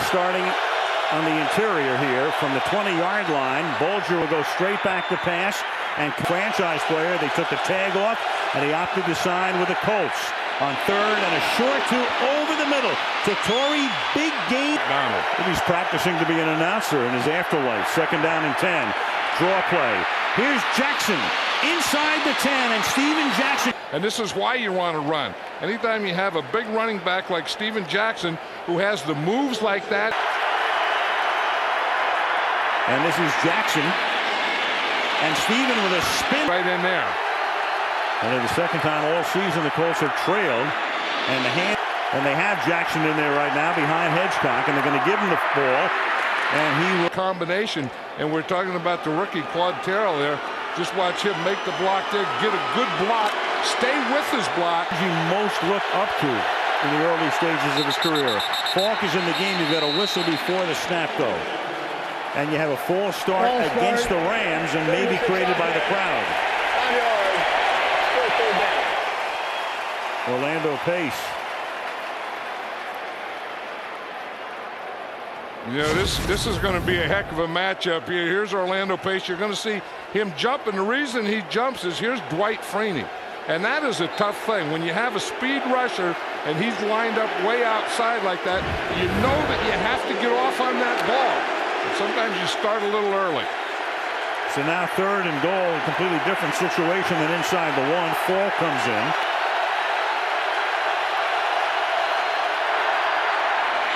starting on the interior here from the 20-yard line. Bulger will go straight back to pass, and franchise player, they took the tag off, and he opted to sign with the Colts. On third and a short two over the middle to Torrey. Big game. Donald. He's practicing to be an announcer in his afterlife. Second down and 10. Draw play. Here's Jackson inside the 10, and Steven Jackson. And this is why you want to run. Anytime you have a big running back like Steven Jackson who has the moves like that. And this is Jackson. And Steven with a spin. Right in there. And for the second time all season, the Colts have trailed. And they have Jackson in there right now behind Hedgecock, and they're going to give him the ball. And he will. Combination. And we're talking about the rookie Claude Terrell there. Just watch him make the block there, get a good block, stay with his block. He most look up to in the early stages of his career. Falk is in the game. You've got a whistle before the snap go. And you have a false start against the Rams, and maybe created by the crowd. Orlando Pace. You know, this is going to be a heck of a matchup here. Here's Orlando Pace. You're going to see him jump, and the reason he jumps is here's Dwight Freeney. And that is a tough thing. When you have a speed rusher and he's lined up way outside like that, you know that you have to get off on that ball. And sometimes you start a little early. So now third and goal, a completely different situation than inside the one. Fall comes in.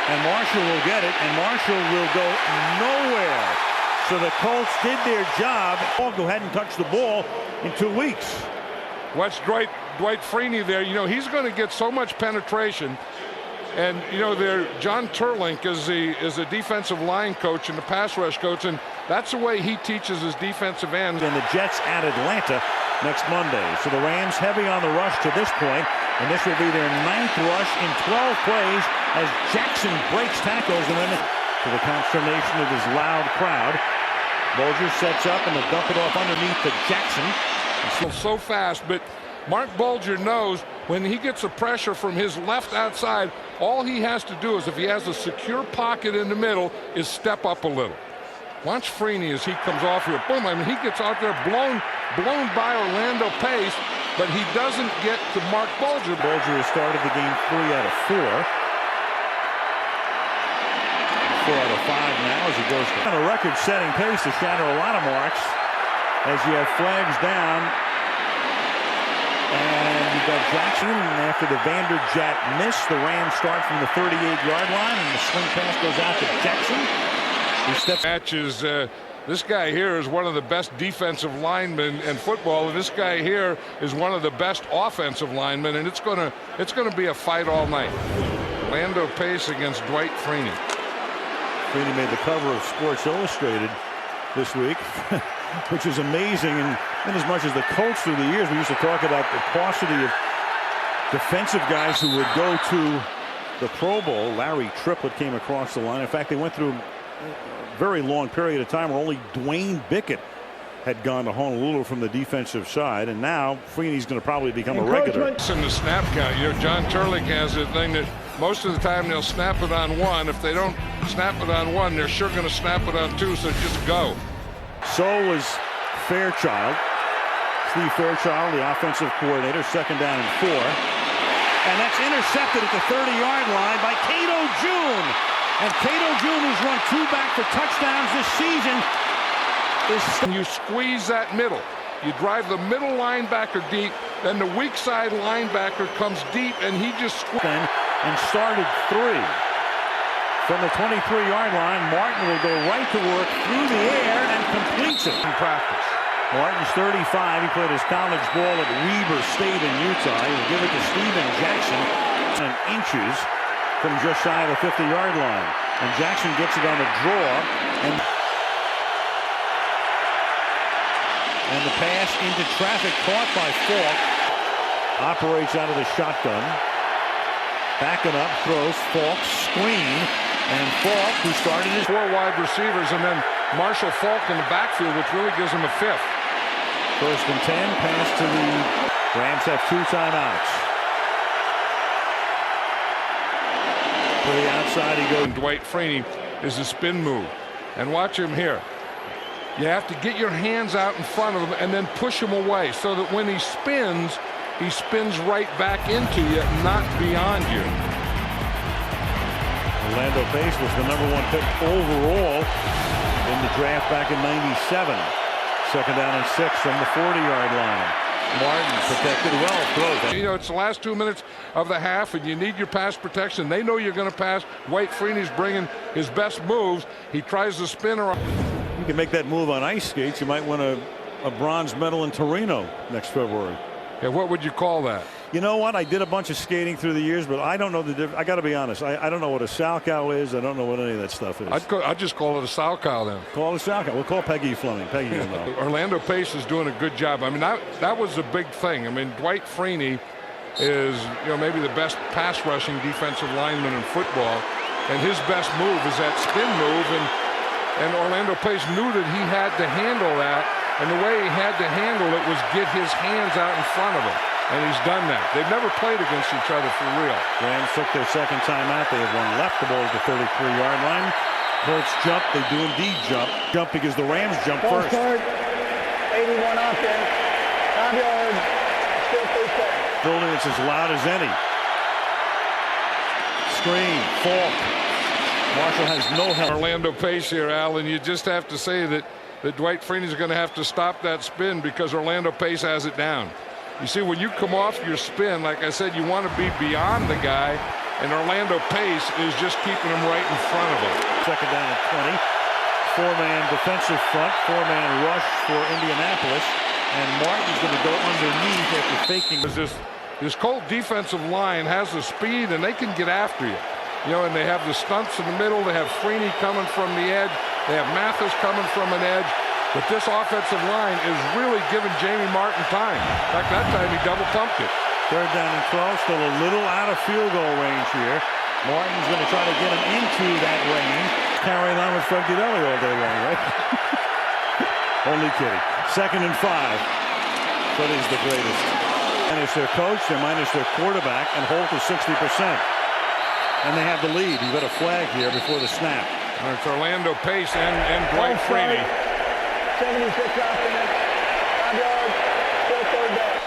And Marshall will get it, and Marshall will go nowhere. So the Colts did their job. Who hadn't touched the ball in 2 weeks. Watch Dwight Freeney there. You know, he's going to get so much penetration. And, you know, John Terlink is a defensive line coach and the pass rush coach, and that's the way he teaches his defensive ends. And the Jets at Atlanta next Monday. So the Rams heavy on the rush to this point, and this will be their 9th rush in 12 plays as Jackson breaks tackles and then to the consternation of his loud crowd. Bulger sets up and they dump it off underneath to Jackson. So fast, but Mark Bulger knows when he gets the pressure from his left outside, all he has to do is, if he has a secure pocket in the middle, is step up a little. Watch Freeney as he comes off here. Boom, I mean, he gets out there blown by Orlando Pace, but he doesn't get to Mark Bulger. Bulger has started the game 3 out of 4. 4 out of 5 now as he goes on a record-setting pace to shatter a lot of marks as you have flags down. And you've got Jackson, and after the Vanderjagt miss, the Rams start from the 38-yard line, and the sling pass goes out to Jackson. He steps. Matches. This guy here is one of the best defensive linemen in football, and this guy here is one of the best offensive linemen, and it's gonna be a fight all night. Orlando Pace against Dwight Freeney. Freeney made the cover of Sports Illustrated this week, which is amazing. And in as much as the Colts through the years, we used to talk about the paucity of defensive guys who would go to the Pro Bowl. Larry Triplett came across the line. In fact, they went through a very long period of time where only Dwayne Bickett had gone to Honolulu from the defensive side, and now Freeney's going to probably become a regular. In the snap count, you know, John Terlink has the thing that most of the time they'll snap it on one. If they don't snap it on one, they're sure going to snap it on two, so just go. So was Fairchild. Steve Fairchild, the offensive coordinator, second down and 4. And that's intercepted at the 30-yard line by Cato June. And Cato June, who's run 2 back for touchdowns this season, you squeeze that middle. You drive the middle linebacker deep, then the weak side linebacker comes deep, and he just and started 3. From the 23-yard line, Martin will go right to work through the air and completes it in practice. Martin's 35. He played his college ball at Weber State in Utah. He'll give it to Steven Jackson and inches from just shy of the 50-yard line. And Jackson gets it on the draw, and the pass into traffic caught by Falk. Operates out of the shotgun. Backing up, throws, Falk, screen, and Falk, who started his 4 wide receivers, and then Marshall Falk in the backfield, which really gives him a 5th. First and 10, pass to the Rams have 2 timeouts. To the outside. side he goes. Dwight Freeney is a spin move. And watch him here. You have to get your hands out in front of him and then push him away so that when he spins right back into you, not beyond you. Orlando Pace was the #1 pick overall in the draft back in '97. Second down and 6 from the 40-yard line. Martin protected well. Throws. You know, it's the last 2 minutes of the half, and you need your pass protection. They know you're going to pass. Dwight Freeney's bringing his best moves. He tries to spin around. You can make that move on ice skates. You might win a bronze medal in Torino next February. Yeah, what would you call that? You know what? I did a bunch of skating through the years, but I don't know the difference. I got to be honest. I don't know what a salchow is. I don't know what any of that stuff is. I'd just call it a salchow then. Call it a salchow. We'll call Peggy Fleming. Peggy will know. Orlando Pace is doing a good job. I mean, that was a big thing. I mean, Dwight Freeney is, you know, maybe the best pass rushing defensive lineman in football, and his best move is that spin move, and Orlando Pace knew that he had to handle that, and the way he had to handle it was get his hands out in front of him. And he's done that. They've never played against each other for real. Rams took their second time out. They had one left. The ball at the 33-yard line. Colts jump. They do indeed jump. Jump because the Rams jump first. 81 offense. 5 yards. Still 3 seconds. Building it's as loud as any. Screen. Fault. Marshall has no help. Orlando Pace here, Alan. You just have to say that Dwight Freeney is going to have to stop that spin because Orlando Pace has it down. You see, when you come off your spin, like I said, you want to be beyond the guy, and Orlando Pace is just keeping him right in front of him. Second down at 20. 4-man defensive front, 4-man rush for Indianapolis, and Martin's going to go underneath after faking. This Colt defensive line has the speed, and they can get after you. You know, and they have the stunts in the middle. They have Freeney coming from the edge. They have Mathis coming from an edge. But this offensive line is really giving Jamie Martin time. In fact, that time he double pumped it. Third down and 12, still a little out of field goal range here. Martin's going to try to get him into that range. Carrying on with Fred Gidelli all day long, right? Only kidding. Second and 5. Fred is the greatest. Minus their coach, they're minus their quarterback, and Holt is 60%. And they have the lead. You've got a flag here before the snap. And it's Orlando Pace and Dwight Freeney. 76 offense. 5 yards. Still 3rd down.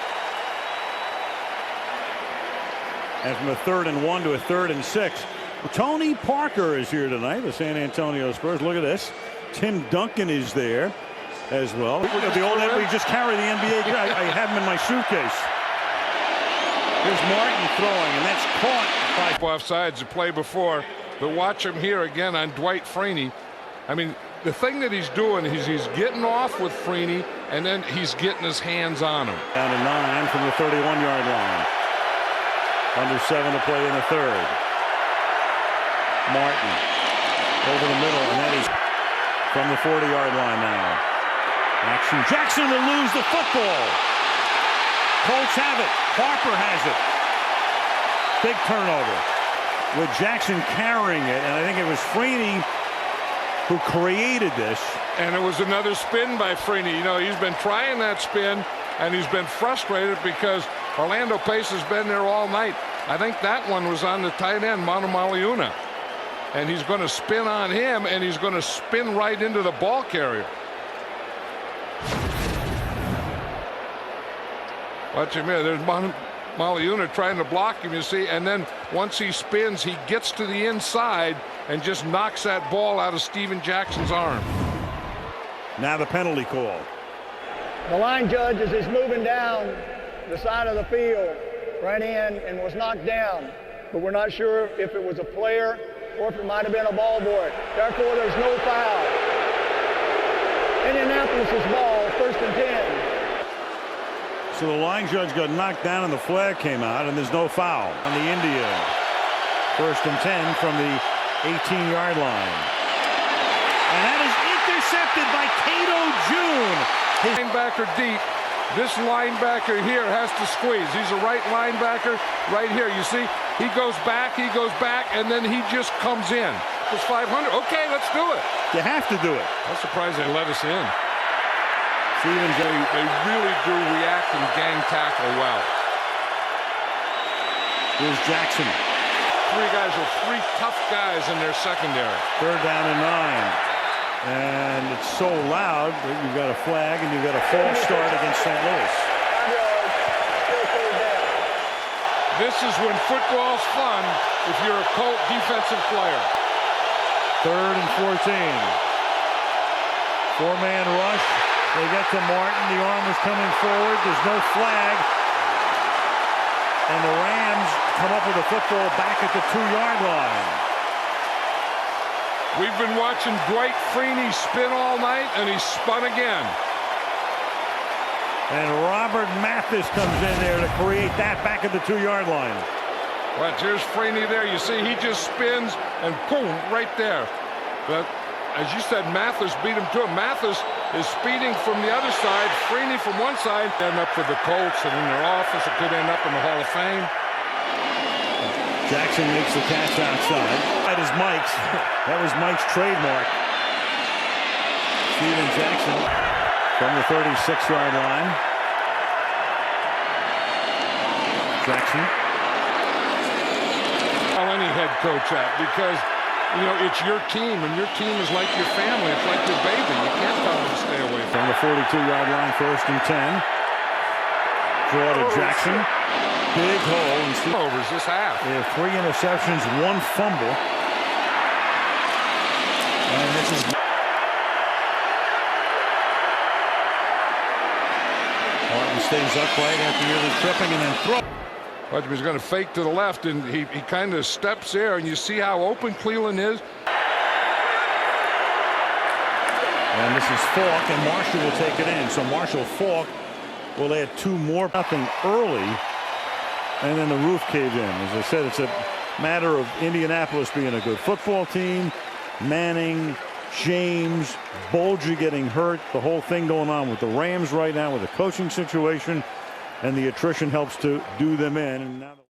And from a 3rd and 1 to a 3rd and 6. Tony Parker is here tonight, the San Antonio Spurs. Look at this. Tim Duncan is there as well. The old we just carry the NBA. I have him in my suitcase. Here's Martin throwing, and that's caught by offsides the play before. But watch him here again on Dwight Freeney. I mean, the thing that he's doing is he's getting off with Freeney, and then he's getting his hands on him. Down to 9 from the 31-yard line. Under 7 to play in the 3rd. Martin over the middle, and that is from the 40-yard line now. Action. Jackson will lose the football. Colts have it. Harper has it. Big turnover with Jackson carrying it, and I think it was Freeney who created this. And it was another spin by Freeney. You know, he's been trying that spin, and he's been frustrated because Orlando Pace has been there all night. I think that one was on the tight end, Monomaliuna. And he's going to spin on him, and he's going to spin right into the ball carrier. Watch him here. There's Monomaliuna trying to block him, you see. And then once he spins, he gets to the inside and just knocks that ball out of Steven Jackson's arm. Now the penalty call. The line judge, as he's moving down the side of the field, ran in and was knocked down. But we're not sure if it was a player or if it might have been a ball boy. Therefore, there's no foul. Indianapolis' ball, 1st and 10. So the line judge got knocked down and the flag came out, and there's no foul on the India. 1st and 10 from the 18-yard line. And that is intercepted by Cato June. His linebacker deep. This linebacker here has to squeeze. He's a right linebacker right here. You see, he goes back, and then he just comes in. It's 500. Okay, let's do it. You have to do it. I'm surprised they let us in. They really do react and gang tackle well. Here's Jackson. three guys are three tough guys in their secondary. 3rd down and 9. And it's so loud that you've got a flag and you've got a false start against St. Louis. This is when football's fun if you're a Colt defensive player. 3rd and 14. 4-man rush. They get to Martin. The arm is coming forward. There's no flag. And the Rams come up with a football back at the 2-yard line. We've been watching Dwight Freeney spin all night, and he spun again. And Robert Mathis comes in there to create that back at the 2-yard line. But here's Freeney there. You see, he just spins, and boom, right there. But as you said, Mathis beat him to it. Mathis is speeding from the other side. Freeney from one side. End up with the Colts, and in their office, it could end up in the Hall of Fame. Jackson makes the catch outside. That is Mike's. That was Mike's trademark. Steven Jackson from the 36-yard line. Jackson. Tell any head coach that, because you know it's your team, and your team is like your family. It's like your baby. You can't tell them to stay away From the 42-yard line, 1st and 10. Draw to Jackson. Big hole. And overs this half. They have 3 interceptions, 1 fumble. And this is Martin stays upright after nearly tripping and then throw. But he's going to fake to the left, and he kind of steps there, and you see how open Cleveland is. And this is Falk, and Marshall will take it in. So Marshall Falk will add 2 more. Nothing early, and then the roof caved in. As I said, it's a matter of Indianapolis being a good football team. Manning, James, Bulger getting hurt. The whole thing going on with the Rams right now with the coaching situation. And the attrition helps to do them in. And now